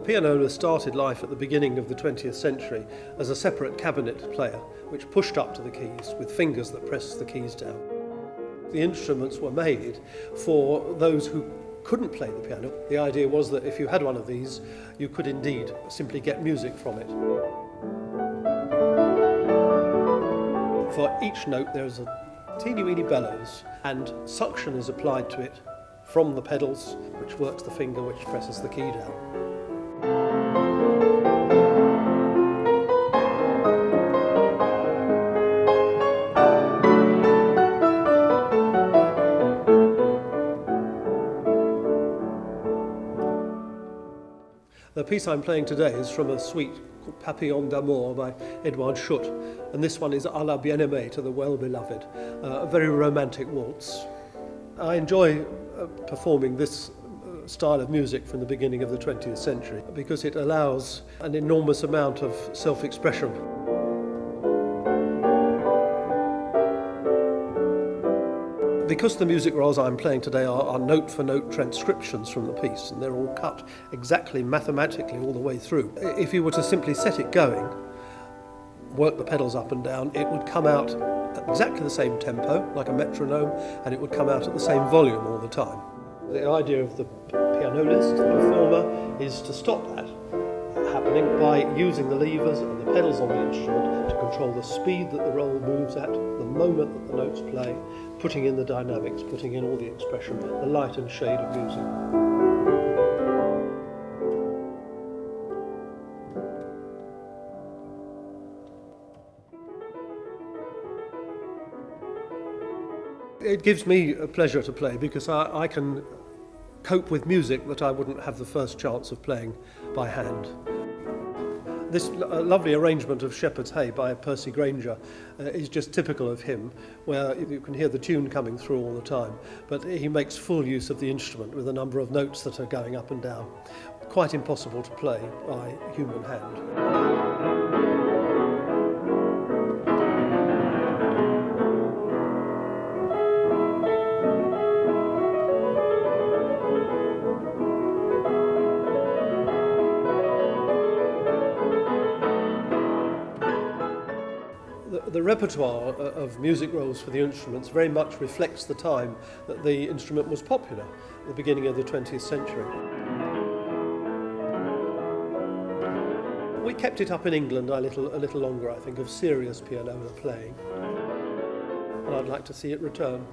The pianola started life at the beginning of the 20th century as a separate cabinet player which pushed up to the keys with fingers that pressed the keys down. The instruments were made for those who couldn't play the piano. The idea was that if you had one of these, you could indeed simply get music from it. For each note there's a teeny-weeny bellows, and suction is applied to it from the pedals, which works the finger which presses the key down. The piece I'm playing today is from a suite called Papillon d'Amour by Edouard Schutt, and this one is À la bien-aimée, to the well-beloved, a very romantic waltz. I enjoy performing this style of music from the beginning of the 20th century because it allows an enormous amount of self-expression. Because the music rolls I'm playing today are note-for-note transcriptions from the piece, and they're all cut exactly mathematically all the way through. If you were to simply set it going, work the pedals up and down, it would come out at exactly the same tempo, like a metronome, and it would come out at the same volume all the time. The idea of the pianolist, the performer, is to stop that happening by using the levers and the pedals on the instrument to control the speed that the roll moves at, the moment that the notes play, putting in the dynamics, putting in all the expression, the light and shade of music. It gives me a pleasure to play because I can cope with music that I wouldn't have the first chance of playing by hand. This lovely arrangement of Shepherd's Hay by Percy Grainger is just typical of him, where you can hear the tune coming through all the time, but he makes full use of the instrument with a number of notes that are going up and down. Quite impossible to play by human hand. The repertoire of music rolls for the instruments very much reflects the time that the instrument was popular, at the beginning of the 20th century. We kept it up in England a little longer, I think, of serious pianola playing, and I'd like to see it return.